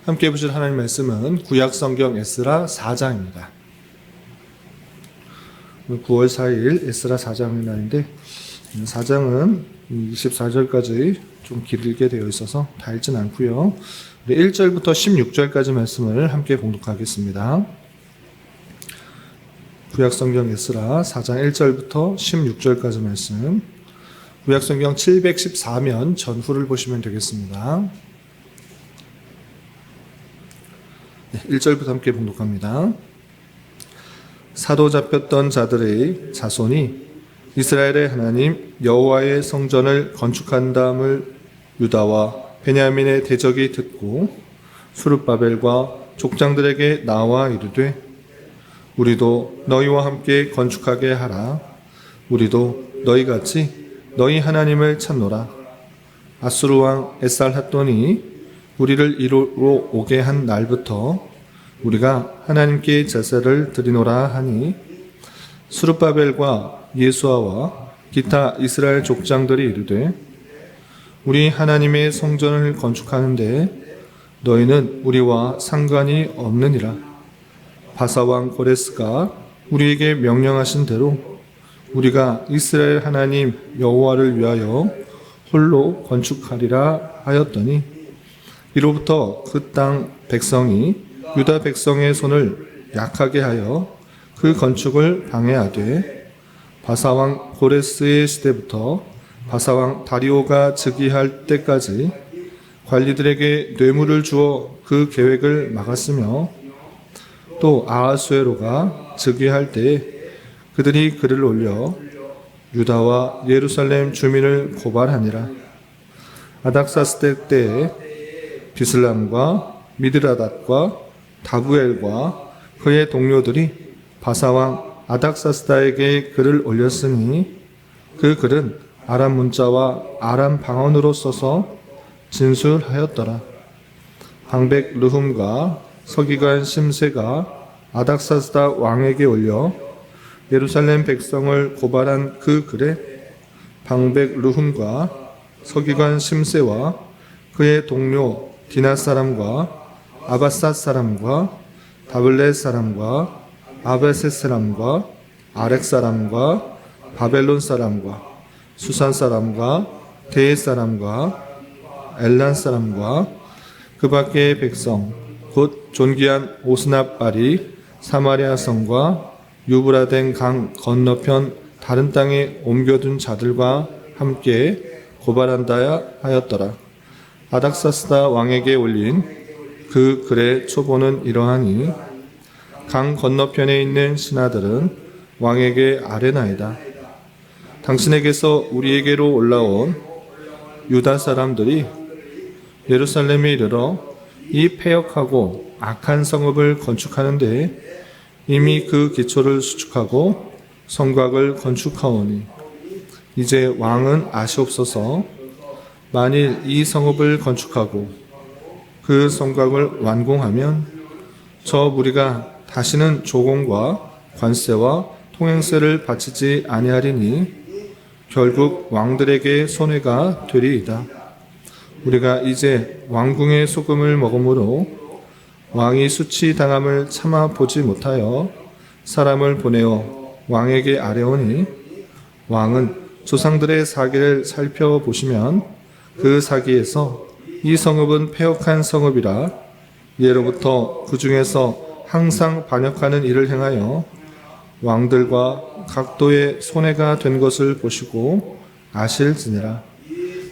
함께 보실 하나님 말씀은 구약성경 에스라 4장입니다. 9월 4일 에스라 4장의 날인데 4장은 24절까지 좀 길게 되어 있어서 다 읽진 않고요. 1절부터 16절까지 말씀을 함께 봉독하겠습니다. 구약성경 에스라 4장 1절부터 16절까지 말씀, 구약성경 714면 전후를 보시면 되겠습니다. 1절부터 함께 봉독합니다. 사로잡혔던 자들의 자손이 이스라엘의 하나님 여호와의 성전을 건축한다함을 유다와 베냐민의 대적이 듣고 수룹바벨과 족장들에게 나와 이르되 우리도 너희와 함께 건축하게 하라. 우리도 너희같이 너희 하나님을 찾노라. 아수르 왕 에살핫돈이 우리를 이루러 오게 한 날부터 우리가 하나님께 제사를 드리노라 하니 수룹바벨과 예수아와 기타 이스라엘 족장들이 이르되 우리 하나님의 성전을 건축하는데 너희는 우리와 상관이 없느니라. 바사왕 고레스가 우리에게 명령하신 대로 우리가 이스라엘 하나님 여호와를 위하여 홀로 건축하리라 하였더니 이로부터 그 땅 백성이 유다 백성의 손을 약하게 하여 그 건축을 방해하되 바사왕 고레스의 시대부터 바사왕 다리오가 즉위할 때까지 관리들에게 뇌물을 주어 그 계획을 막았으며 또 아하수에로가 즉위할 때에 그들이 글을 올려 유다와 예루살렘 주민을 고발하니라. 아닥사스대 때에 비슬람과 미드라닷과 다부엘과 그의 동료들이 바사왕 아닥사스다에게 글을 올렸으니 그 글은 아람 문자와 아람 방언으로 써서 진술하였더라. 방백 르훔과 서기관 심세가 아닥사스다 왕에게 올려 예루살렘 백성을 고발한 그 글에 방백 르훔과 서기관 심세와 그의 동료 디나 사람과 아바삿 사람과 다블렛 사람과 아베셋 사람과 아렉 사람과 바벨론 사람과 수산 사람과 데에 사람과 엘란 사람과 그 밖의 백성 곧 존귀한 오스납발이 사마리아 성과 유브라덴 강 건너편 다른 땅에 옮겨둔 자들과 함께 고발한다 하였더라. 아닥사스다 왕에게 올린 그 글의 초본은 이러하니 강 건너편에 있는 신하들은 왕에게 아뢰나이다. 당신에게서 우리에게로 올라온 유다 사람들이 예루살렘에 이르러 이 패역하고 악한 성읍을 건축하는데 이미 그 기초를 수축하고 성곽을 건축하오니 이제 왕은 아시옵소서. 만일 이 성읍을 건축하고 그 성곽을 완공하면 저 무리가 다시는 조공과 관세와 통행세를 바치지 아니하리니 결국 왕들에게 손해가 되리이다. 우리가 이제 왕궁의 소금을 먹으므로 왕이 수치당함을 참아 보지 못하여 사람을 보내어 왕에게 아뢰오니 왕은 조상들의 사기를 살펴보시면 그 사기에서 이 성읍은 패역한 성읍이라 예로부터 그 중에서 항상 반역하는 일을 행하여 왕들과 각도의 손해가 된 것을 보시고 아실지니라.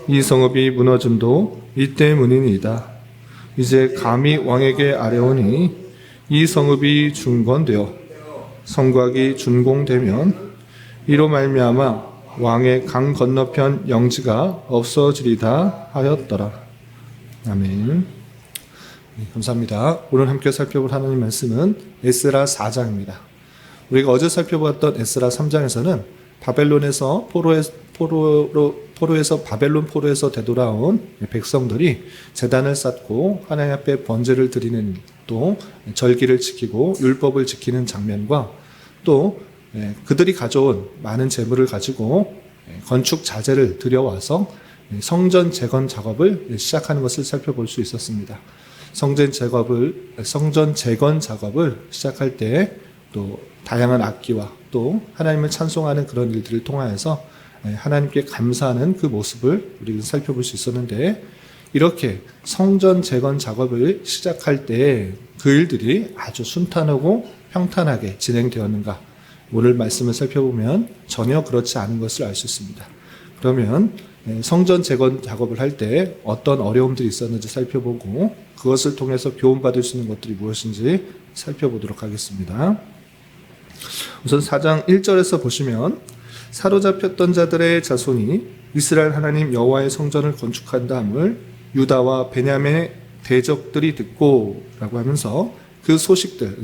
이 성읍이 무너짐도 이 때문이니이다. 이제 감히 왕에게 아뢰오니 이 성읍이 중건되어 성곽이 준공되면 이로 말미암아 왕의 강 건너편 영지가 없어지리다 하였더라. 아멘. 감사합니다. 오늘 함께 살펴볼 하나님 말씀은 에스라 4장입니다. 우리가 어제 살펴보았던 에스라 3장에서는 바벨론에서 포로에서 바벨론 포로에서 되돌아온 백성들이 제단을 쌓고 하나님 앞에 번제를 드리는, 또 절기를 지키고 율법을 지키는 장면과 또 그들이 가져온 많은 재물을 가지고 건축 자재를 들여와서 성전 재건 작업을 시작하는 것을 살펴볼 수 있었습니다. 성전 재건 작업을 시작할 때 또 다양한 악기와 또 하나님을 찬송하는 그런 일들을 통하여서 하나님께 감사하는 그 모습을 우리는 살펴볼 수 있었는데, 이렇게 성전 재건 작업을 시작할 때 그 일들이 아주 순탄하고 평탄하게 진행되었는가? 오늘 말씀을 살펴보면 전혀 그렇지 않은 것을 알 수 있습니다. 그러면 성전 재건 작업을 할 때 어떤 어려움들이 있었는지 살펴보고 그것을 통해서 교훈받을 수 있는 것들이 무엇인지 살펴보도록 하겠습니다. 우선 4장 1절에서 보시면, 사로잡혔던 자들의 자손이 이스라엘 하나님 여호와의 성전을 건축한 다음을 유다와 베냐민의 대적들이 듣고 라고 하면서 그 소식들,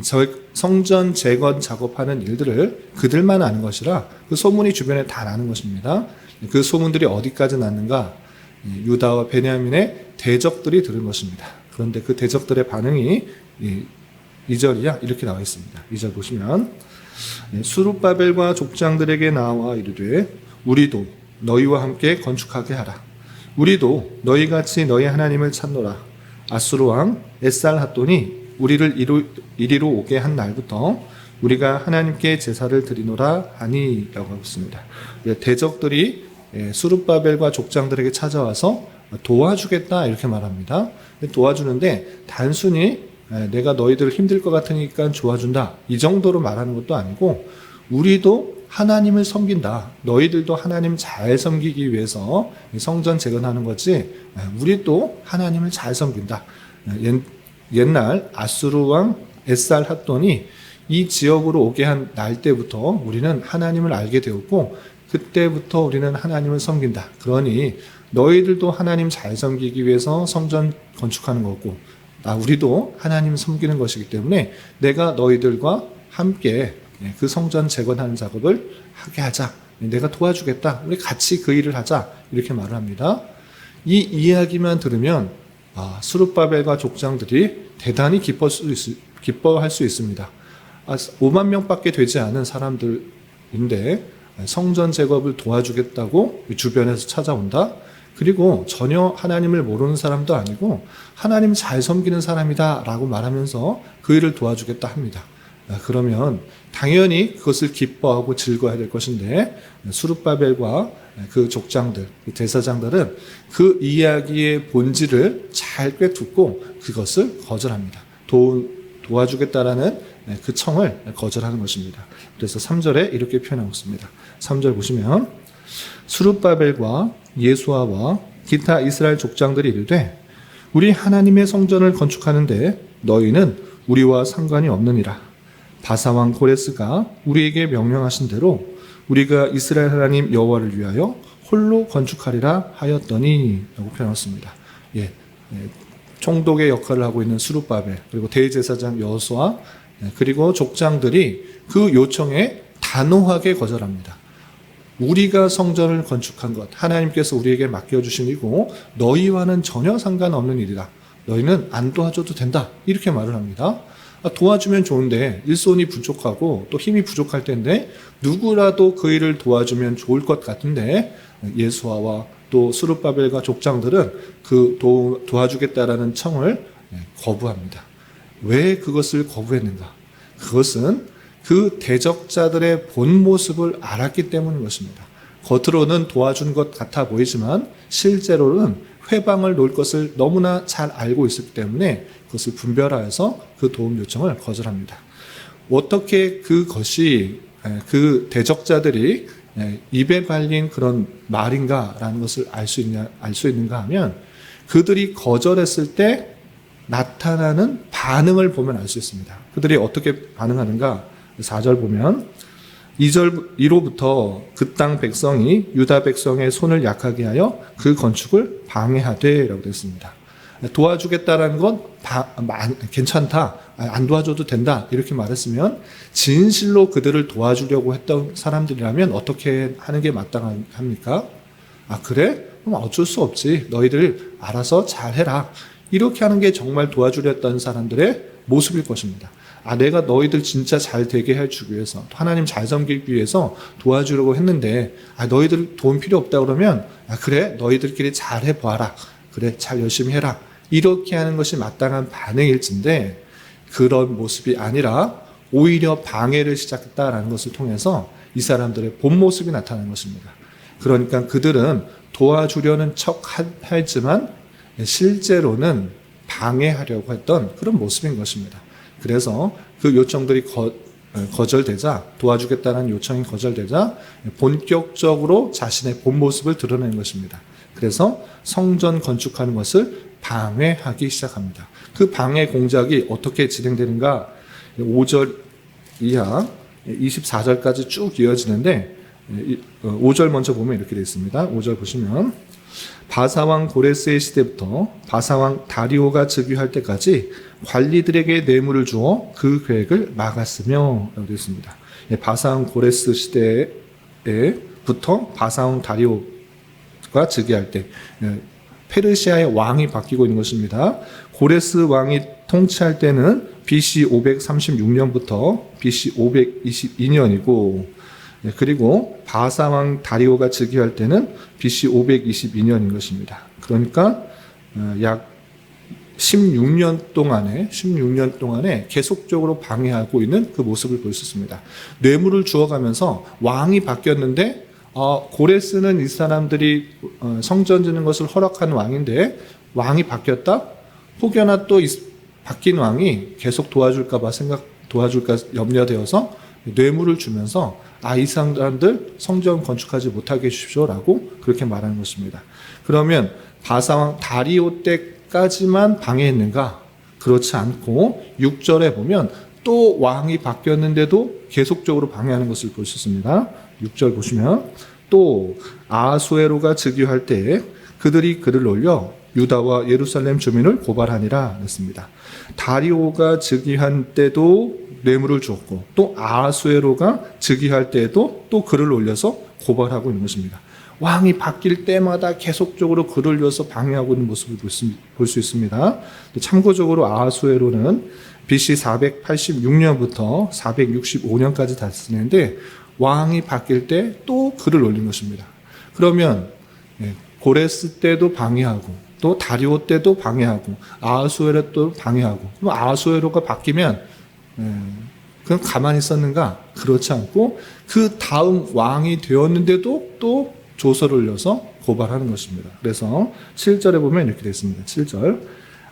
성전 재건 작업하는 일들을 그들만 아는 것이라 그 소문이 주변에 다 나는 것입니다. 그 소문들이 어디까지 났는가? 유다와 베냐민의 대적들이 들은 것입니다. 그런데 그 대적들의 반응이 2절이야 이렇게 나와 있습니다. 2절 보시면, 수룹바벨과 족장들에게 나와 이르되 우리도 너희와 함께 건축하게 하라. 우리도 너희같이 너희 하나님을 찾노라. 아수르 왕 에살핫돈이 우리를 이리로 오게 한 날부터 우리가 하나님께 제사를 드리노라 하니 라고 하고 있습니다. 대적들이 수룹바벨과 족장들에게 찾아와서 도와주겠다 이렇게 말합니다. 도와주는데 단순히 내가 너희들 힘들 것 같으니까 도와준다 이 정도로 말하는 것도 아니고, 우리도 하나님을 섬긴다, 너희들도 하나님 잘 섬기기 위해서 성전 재건하는 거지, 우리도 하나님을 잘 섬긴다. 옛날 아수르 왕 에살핫돈이 이 지역으로 오게 한 날 때부터 우리는 하나님을 알게 되었고, 그때부터 우리는 하나님을 섬긴다. 그러니 너희들도 하나님 잘 섬기기 위해서 성전 건축하는 거고, 우리도 하나님 섬기는 것이기 때문에 내가 너희들과 함께 그 성전 재건하는 작업을 하게 하자. 내가 도와주겠다. 우리 같이 그 일을 하자. 이렇게 말을 합니다. 이 이야기만 들으면 수룹바벨과 족장들이 대단히 기뻐할 수 있습니다. 5만 명밖에 되지 않은 사람들인데 성전 재건을 도와주겠다고 주변에서 찾아온다. 그리고 전혀 하나님을 모르는 사람도 아니고 하나님 잘 섬기는 사람이다 라고 말하면서 그 일을 도와주겠다 합니다. 그러면 당연히 그것을 기뻐하고 즐거워야 될 것인데, 수룹바벨과 그 족장들, 대사장들은 그 이야기의 본질을 잘 꿰뚫고 그것을 거절합니다. 도와주겠다라는 그 청을 거절하는 것입니다. 그래서 3절에 이렇게 표현하고 있습니다. 3절 보시면, 수룹바벨과 예수아와 기타 이스라엘 족장들이 이르되 우리 하나님의 성전을 건축하는데 너희는 우리와 상관이 없느니라. 바사왕 고레스가 우리에게 명령하신 대로 우리가 이스라엘 하나님 여호와를 위하여 홀로 건축하리라 하였더니 라고 표현했습니다. 총독의 역할을 하고 있는 수룹바벨, 그리고 대제사장 여호수아, 그리고 족장들이 그 요청에 단호하게 거절합니다. 우리가 성전을 건축한 것, 하나님께서 우리에게 맡겨주신 일이고 너희와는 전혀 상관없는 일이다. 너희는 안 도와줘도 된다. 이렇게 말을 합니다. 도와주면 좋은데 일손이 부족하고 또 힘이 부족할 텐데 누구라도 그 일을 도와주면 좋을 것 같은데, 예수아와 또 수룹바벨과 족장들은 그 도와주겠다라는 청을 거부합니다. 왜 그것을 거부했는가? 그것은 그 대적자들의 본 모습을 알았기 때문인 것입니다. 겉으로는 도와준 것 같아 보이지만 실제로는 회방을 놓을 것을 너무나 잘 알고 있었기 때문에 그것을 분별하여서 그 도움 요청을 거절합니다. 어떻게 그것이 그 대적자들이 입에 발린 그런 말인가라는 것을 알 수 있는가 하면, 그들이 거절했을 때 나타나는 반응을 보면 알 수 있습니다. 그들이 어떻게 반응하는가? 4절 보면 2로부터 그 땅 백성이 유다 백성의 손을 약하게 하여 그 건축을 방해하되 라고 되어 있습니다. 도와주겠다라는 건 괜찮다, 안 도와줘도 된다 이렇게 말했으면, 진실로 그들을 도와주려고 했던 사람들이라면 어떻게 하는 게 마땅합니까? 그래? 그럼 어쩔 수 없지, 너희들 알아서 잘해라, 이렇게 하는 게 정말 도와주려 했던 사람들의 모습일 것입니다. 내가 너희들 진짜 잘 되게 해주기 위해서, 하나님 잘 섬기기 위해서 도와주려고 했는데 너희들 도움 필요 없다 그러면 그래, 너희들끼리 잘 해봐라, 그래 잘 열심히 해라, 이렇게 하는 것이 마땅한 반응일진데 그런 모습이 아니라 오히려 방해를 시작했다라는 것을 통해서 이 사람들의 본 모습이 나타나는 것입니다. 그러니까 그들은 도와주려는 척 하지만 실제로는 방해하려고 했던 그런 모습인 것입니다. 그래서 그 요청들이 거절되자, 도와주겠다는 요청이 거절되자 본격적으로 자신의 본 모습을 드러내는 것입니다. 그래서 성전 건축하는 것을 방해하기 시작합니다. 그 방해 공작이 어떻게 진행되는가? 5절 이하 24절까지 쭉 이어지는데 5절 먼저 보면 이렇게 되어 있습니다. 5절 보시면 바사왕 고레스의 시대부터 바사왕 다리오가 즉위할 때까지 관리들에게 뇌물을 주어 그 계획을 막았으며 라고 되어 있습니다. 바사왕 고레스 시대부터 바사왕 다리오가 즉위할 때 페르시아의 왕이 바뀌고 있는 것입니다. 고레스 왕이 통치할 때는 BC 536년부터 BC 522년이고 그리고 바사왕 다리오가 즉위할 때는 BC 522년인 것입니다. 그러니까 약 16년 동안에 계속적으로 방해하고 있는 그 모습을 볼 수 있습니다. 뇌물을 주어가면서 왕이 바뀌었는데 고레스는 이 사람들이 성전 짓는 것을 허락하는 왕인데 왕이 바뀌었다? 혹여나 또 바뀐 왕이 계속 도와줄까 염려되어서 뇌물을 주면서 이 사람들 성전 건축하지 못하게 해주십시오라고 그렇게 말하는 것입니다. 그러면 바사왕 다리오 때까지만 방해했는가? 그렇지 않고 6절에 보면 또 왕이 바뀌었는데도 계속적으로 방해하는 것을 볼 수 있습니다. 6절 보시면 또 아하수에로가 즉위할 때에 그들이 글을 올려 유다와 예루살렘 주민을 고발하니라 했습니다. 다리오가 즉위한 때도 뇌물을 주었고 또 아하수에로가 즉위할 때에도 또 글을 올려서 고발하고 있는 것입니다. 왕이 바뀔 때마다 계속적으로 글을 올려서 방해하고 있는 모습을 볼 수 있습니다. 참고적으로 아하수에로는 BC 486년부터 465년까지 다스리는데 왕이 바뀔 때 또 글을 올린 것입니다. 그러면 고레스 때도 방해하고 또 다리오 때도 방해하고 아하수에로 또 방해하고 그럼 아하수에로가 바뀌면 그냥 가만히 있었는가? 그렇지 않고 그 다음 왕이 되었는데도 또 조서를 올려서 고발하는 것입니다. 그래서 7절에 보면 이렇게 되어 있습니다. 7절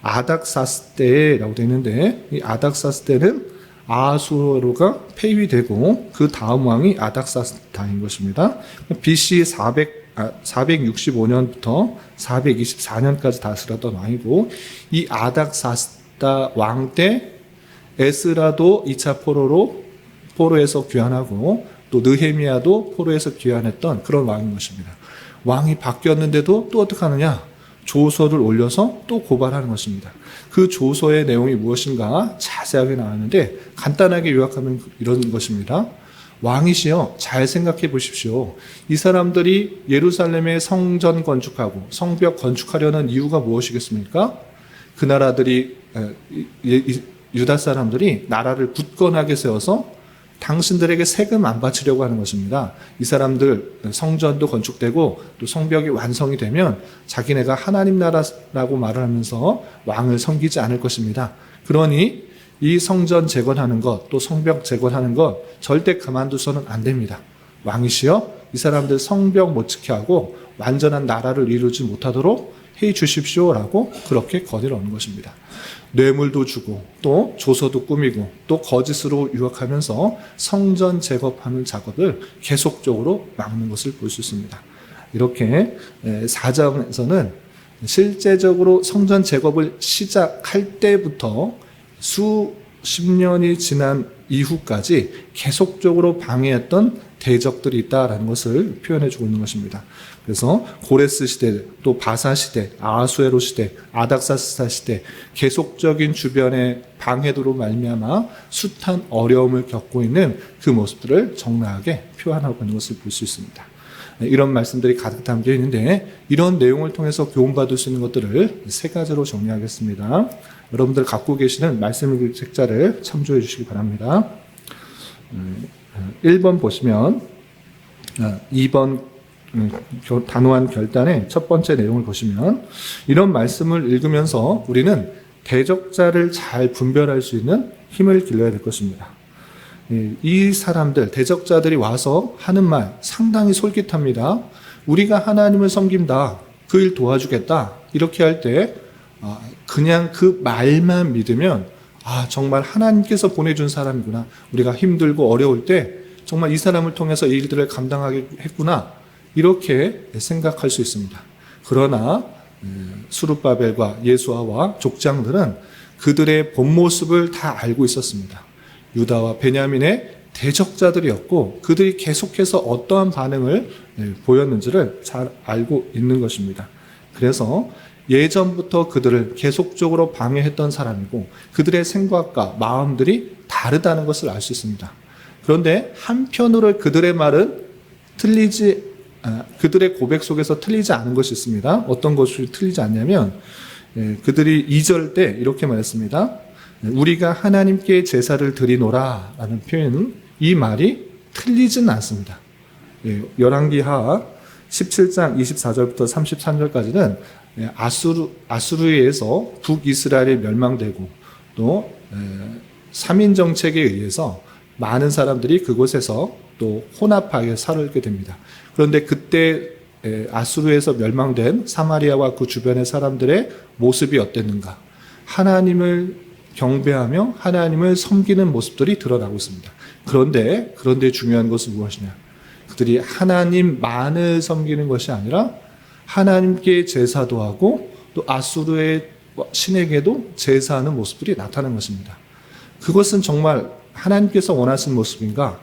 아닥사스 때라고 되어 있는데 이 아닥사스 때는 아하수에로가 폐위되고 그 다음 왕이 아닥사스다인 것입니다. BC 465년부터 424년까지 다스렸던 왕이고 이 아닥사스다 왕 때 에스라도 2차 포로에서 귀환하고 또 느헤미야도 포로에서 귀환했던 그런 왕인 것입니다. 왕이 바뀌었는데도 또 어떻게 하느냐? 조서를 올려서 또 고발하는 것입니다. 그 조서의 내용이 무엇인가 자세하게 나왔는데 간단하게 요약하면 이런 것입니다. 왕이시여 잘 생각해 보십시오. 이 사람들이 예루살렘에 성전 건축하고 성벽 건축하려는 이유가 무엇이겠습니까? 그 나라들이 유다 사람들이 나라를 굳건하게 세워서 당신들에게 세금 안 바치려고 하는 것입니다. 이 사람들 성전도 건축되고 또 성벽이 완성이 되면 자기네가 하나님 나라라고 말을 하면서 왕을 섬기지 않을 것입니다. 그러니 이 성전 재건하는 것, 또 성벽 재건하는 것 절대 그만두서는 안 됩니다. 왕이시여 이 사람들 성벽 못 지게 하고 완전한 나라를 이루지 못하도록 해 주십시오라고 그렇게 건의를 하는 것입니다. 뇌물도 주고 또 조서도 꾸미고 또 거짓으로 유혹하면서 성전 제거하는 작업을 계속적으로 막는 것을 볼 수 있습니다. 이렇게 4장에서는 실제적으로 성전 제거를 시작할 때부터 수십 년이 지난 이후까지 계속적으로 방해했던 대적들이 있다라는 것을 표현해주고 있는 것입니다. 그래서 고레스 시대, 또 바사 시대, 아하수에로 시대, 아닥사스다 시대 계속적인 주변의 방해도로 말미암아 숱한 어려움을 겪고 있는 그 모습들을 적나하게 표현하고 있는 것을 볼 수 있습니다. 이런 말씀들이 가득 담겨 있는데 이런 내용을 통해서 교훈받을 수 있는 것들을 세 가지로 정리하겠습니다. 여러분들 갖고 계시는 말씀 책자를 참조해 주시기 바랍니다. 1번 보시면 2번 단호한 결단의 첫 번째 내용을 보시면 이런 말씀을 읽으면서 우리는 대적자를 잘 분별할 수 있는 힘을 길러야 될 것입니다. 이 사람들, 대적자들이 와서 하는 말 상당히 솔깃합니다. 우리가 하나님을 섬긴다. 그 일 도와주겠다. 이렇게 할 때 그냥 그 말만 믿으면 정말 하나님께서 보내준 사람이구나. 우리가 힘들고 어려울 때 정말 이 사람을 통해서 이 일들을 감당하게 했구나. 이렇게 생각할 수 있습니다. 그러나 수룹바벨과 예수아와 족장들은 그들의 본 모습을 다 알고 있었습니다. 유다와 베냐민의 대적자들이었고 그들이 계속해서 어떠한 반응을 보였는지를 잘 알고 있는 것입니다. 그래서 예전부터 그들을 계속적으로 방해했던 사람이고 그들의 생각과 마음들이 다르다는 것을 알 수 있습니다. 그런데 한편으로 그들의 말은 그들의 고백 속에서 틀리지 않은 것이 있습니다. 어떤 것이 틀리지 않냐면 그들이 2절 때 이렇게 말했습니다. 우리가 하나님께 제사를 드리노라 라는 표현은 이 말이 틀리진 않습니다. 열왕기하 17장 24절부터 33절까지는 아수르에 의해서 북이스라엘이 멸망되고 또 3인 정책에 의해서 많은 사람들이 그곳에서 또 혼합하게 살게 됩니다. 그런데 그때 아수르에서 멸망된 사마리아와 그 주변의 사람들의 모습이 어땠는가? 하나님을 경배하며 하나님을 섬기는 모습들이 드러나고 있습니다. 그런데 중요한 것은 무엇이냐? 그들이 하나님만을 섬기는 것이 아니라 하나님께 제사도 하고 또 아수르의 신에게도 제사하는 모습들이 나타나는 것입니다. 그것은 정말 하나님께서 원하시는 모습인가?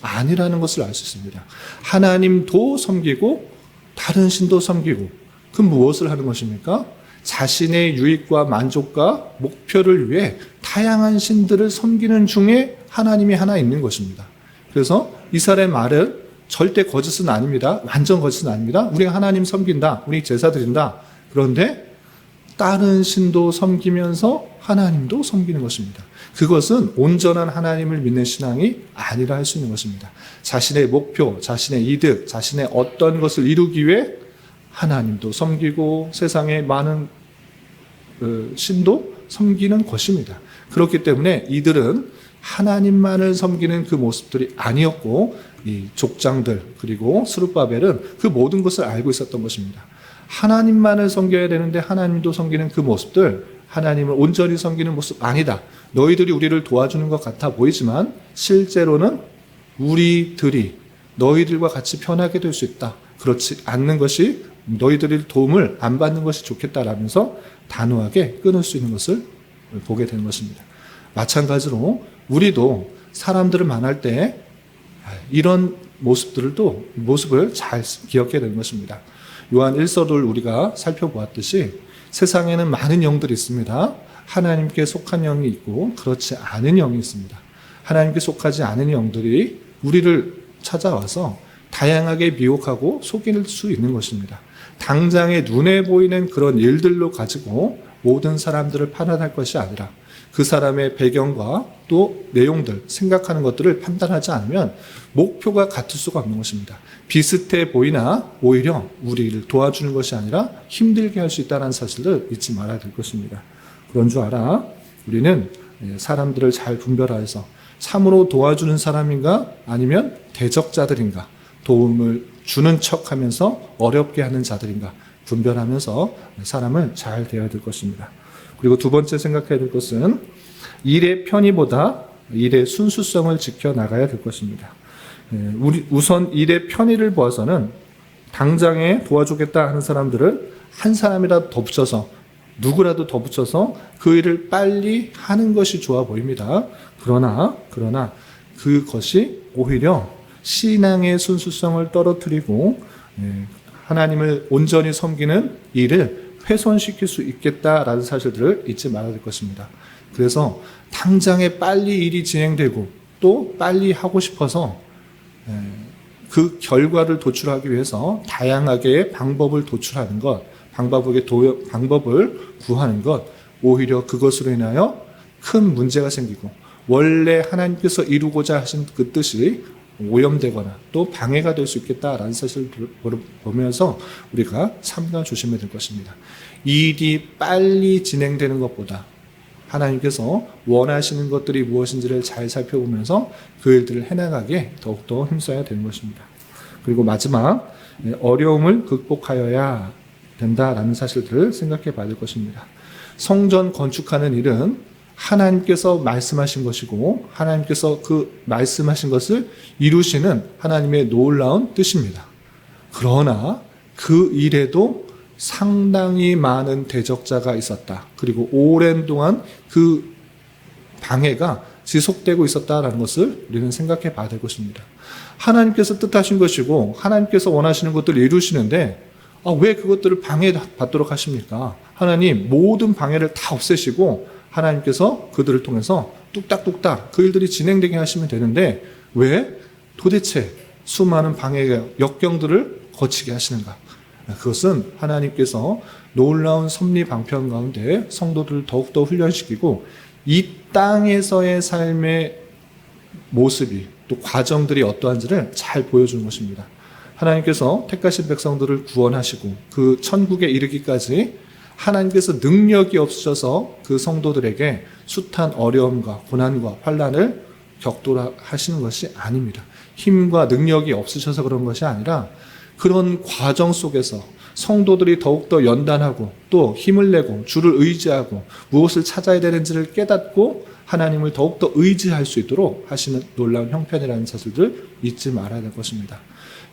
아니라는 것을 알 수 있습니다. 하나님도 섬기고 다른 신도 섬기고 그 무엇을 하는 것입니까? 자신의 유익과 만족과 목표를 위해 다양한 신들을 섬기는 중에 하나님이 하나 있는 것입니다. 그래서 이스라엘의 말은 절대 거짓은 아닙니다. 완전 거짓은 아닙니다. 우리가 하나님 섬긴다. 우리 제사 드린다. 그런데 다른 신도 섬기면서 하나님도 섬기는 것입니다. 그것은 온전한 하나님을 믿는 신앙이 아니라 할 수 있는 것입니다. 자신의 목표, 자신의 이득, 자신의 어떤 것을 이루기 위해 하나님도 섬기고 세상의 많은 신도 섬기는 것입니다. 그렇기 때문에 이들은 하나님만을 섬기는 그 모습들이 아니었고 이 족장들 그리고 스룹바벨은 그 모든 것을 알고 있었던 것입니다. 하나님만을 섬겨야 되는데 하나님도 섬기는 그 모습들, 하나님을 온전히 섬기는 모습 아니다. 너희들이 우리를 도와주는 것 같아 보이지만 실제로는 우리들이 너희들과 같이 편하게 될 수 있다. 그렇지 않는 것이 너희들이 도움을 안 받는 것이 좋겠다라면서 단호하게 끊을 수 있는 것을 보게 되는 것입니다. 마찬가지로 우리도 사람들을 만날 때 이런 모습을 잘 기억해야 되는 것입니다. 요한 1서를 우리가 살펴보았듯이 세상에는 많은 영들이 있습니다. 하나님께 속한 영이 있고 그렇지 않은 영이 있습니다. 하나님께 속하지 않은 영들이 우리를 찾아와서 다양하게 미혹하고 속일 수 있는 것입니다. 당장에 눈에 보이는 그런 일들로 가지고 모든 사람들을 판단할 것이 아니라 그 사람의 배경과 또 내용들, 생각하는 것들을 판단하지 않으면 목표가 같을 수가 없는 것입니다. 비슷해 보이나 오히려 우리를 도와주는 것이 아니라 힘들게 할 수 있다는 사실을 잊지 말아야 될 것입니다. 그런 줄 알아. 우리는 사람들을 잘 분별하여서 참으로 도와주는 사람인가 아니면 대적자들인가, 도움을 주는 척하면서 어렵게 하는 자들인가 분별하면서 사람을 잘 대해야 될 것입니다. 그리고 두 번째 생각해야 될 것은 일의 편의보다 일의 순수성을 지켜나가야 될 것입니다. 우선 일의 편의를 보아서는 당장에 도와주겠다 하는 사람들을 한 사람이라도 더 붙여서 누구라도 더 붙여서 그 일을 빨리 하는 것이 좋아 보입니다. 그러나 그것이 오히려 신앙의 순수성을 떨어뜨리고 하나님을 온전히 섬기는 일을 훼손시킬 수 있겠다라는 사실들을 잊지 말아야 될 것입니다. 그래서 당장에 빨리 일이 진행되고 또 빨리 하고 싶어서 그 결과를 도출하기 위해서 다양하게 방법을 도출하는 것, 방법을 구하는 것, 오히려 그것으로 인하여 큰 문제가 생기고 원래 하나님께서 이루고자 하신 그 뜻이 오염되거나 또 방해가 될 수 있겠다라는 사실을 보면서 우리가 삼가 조심해야 될 것입니다. 이 일이 빨리 진행되는 것보다 하나님께서 원하시는 것들이 무엇인지를 잘 살펴보면서 그 일들을 해나가게 더욱더 힘써야 되는 것입니다. 그리고 마지막, 어려움을 극복하여야 된다라는 사실들을 생각해 봐야 될 것입니다. 성전 건축하는 일은 하나님께서 말씀하신 것이고 하나님께서 그 말씀하신 것을 이루시는 하나님의 놀라운 뜻입니다. 그러나 그 일에도 상당히 많은 대적자가 있었다. 그리고 오랜 동안 그 방해가 지속되고 있었다라는 것을 우리는 생각해 봐야 될 것입니다. 하나님께서 뜻하신 것이고 하나님께서 원하시는 것들을 이루시는데 왜 그것들을 방해받도록 하십니까? 하나님 모든 방해를 다 없애시고 하나님께서 그들을 통해서 뚝딱뚝딱 그 일들이 진행되게 하시면 되는데 왜 도대체 수많은 방해의 역경들을 거치게 하시는가? 그것은 하나님께서 놀라운 섭리 방편 가운데 성도들을 더욱더 훈련시키고 이 땅에서의 삶의 모습이 또 과정들이 어떠한지를 잘 보여주는 것입니다. 하나님께서 택하신 백성들을 구원하시고 그 천국에 이르기까지 하나님께서 능력이 없으셔서 그 성도들에게 숱한 어려움과 고난과 환난을 겪도록 하시는 것이 아닙니다. 힘과 능력이 없으셔서 그런 것이 아니라 그런 과정 속에서 성도들이 더욱더 연단하고 또 힘을 내고 주를 의지하고 무엇을 찾아야 되는지를 깨닫고 하나님을 더욱더 의지할 수 있도록 하시는 놀라운 형편이라는 사실을 잊지 말아야 될 것입니다.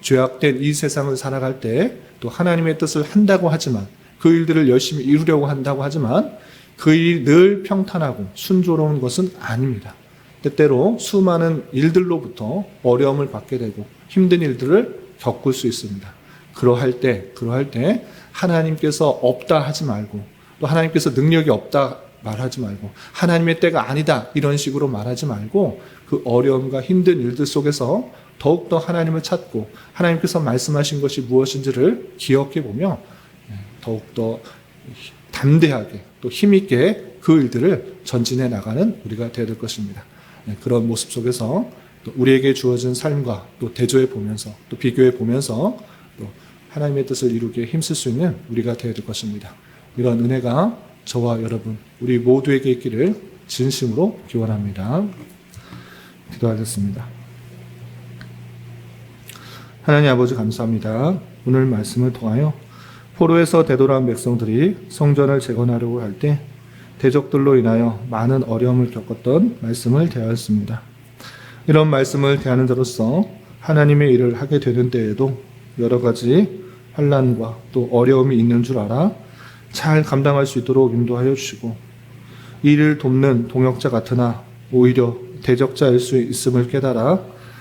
죄악된 이 세상을 살아갈 때 또 하나님의 뜻을 한다고 하지만 그 일들을 열심히 이루려고 한다고 하지만 그 일이 늘 평탄하고 순조로운 것은 아닙니다. 때때로 수많은 일들로부터 어려움을 받게 되고 힘든 일들을 겪을 수 있습니다. 그러할 때 하나님께서 없다 하지 말고 또 하나님께서 능력이 없다 말하지 말고 하나님의 때가 아니다 이런 식으로 말하지 말고 그 어려움과 힘든 일들 속에서 더욱더 하나님을 찾고 하나님께서 말씀하신 것이 무엇인지를 기억해 보며 더욱더 담대하게 또 힘있게 그 일들을 전진해 나가는 우리가 되어야 될 것입니다. 그런 모습 속에서 또 우리에게 주어진 삶과 또 대조해 보면서 또 비교해 보면서 또 하나님의 뜻을 이루기에 힘쓸 수 있는 우리가 되어야 될 것입니다. 이런 은혜가 저와 여러분 우리 모두에게 있기를 진심으로 기원합니다. 기도하겠습니다. 하나님 아버지 감사합니다. 오늘 말씀을 통하여 포로에서 되돌아온 백성들이 성전을 재건하려고 할 때 대적들로 인하여 많은 어려움을 겪었던 말씀을 대하였습니다. 이런 말씀을 대하는 자로서 하나님의 일을 하게 되는 때에도 여러 가지 환난과 또 어려움이 있는 줄 알아 잘 감당할 수 있도록 인도하여 주시고 이를 돕는 동역자 같으나 오히려 대적자일 수 있음을 깨달아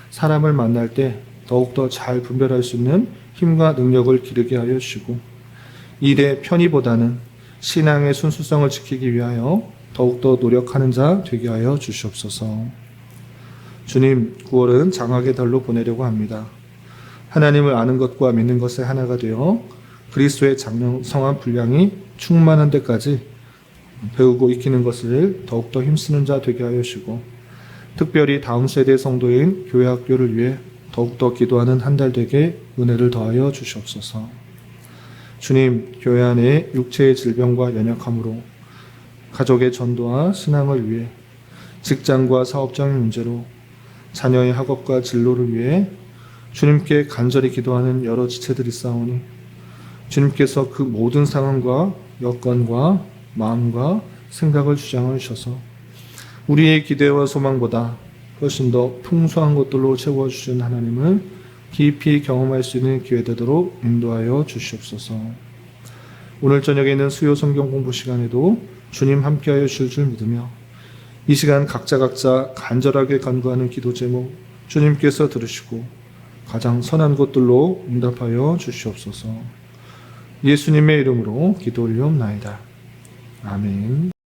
사람을 만날 때 더욱더 잘 분별할 수 있는 힘과 능력을 기르게 하여 주시고 일의 편의보다는 신앙의 순수성을 지키기 위하여 더욱더 노력하는 자 되게 하여 주시옵소서. 주님, 9월은 장학의 달로 보내려고 합니다. 하나님을 아는 것과 믿는 것의 하나가 되어 그리스도의 장성한 분량이 충만한 데까지 배우고 익히는 것을 더욱더 힘쓰는 자 되게 하여 주시고 특별히 다음 세대 성도인 교회 학교를 위해 더욱더 기도하는 한 달 되게 은혜를 더하여 주시옵소서. 주님, 교회 안에 육체의 질병과 연약함으로 가족의 전도와 신앙을 위해 직장과 사업장의 문제로 자녀의 학업과 진로를 위해 주님께 간절히 기도하는 여러 지체들이 있사오니 주님께서 그 모든 상황과 여건과 마음과 생각을 주장해 주셔서 우리의 기대와 소망보다 훨씬 더 풍성한 것들로 채워주신 하나님을 깊이 경험할 수 있는 기회 되도록 인도하여 주시옵소서. 오늘 저녁에 있는 수요 성경 공부 시간에도 주님 함께하여 주실 줄 믿으며 이 시간 각자 간절하게 간구하는 기도 제목 주님께서 들으시고 가장 선한 것들로 응답하여 주시옵소서. 예수님의 이름으로 기도 올리옵나이다. 아멘.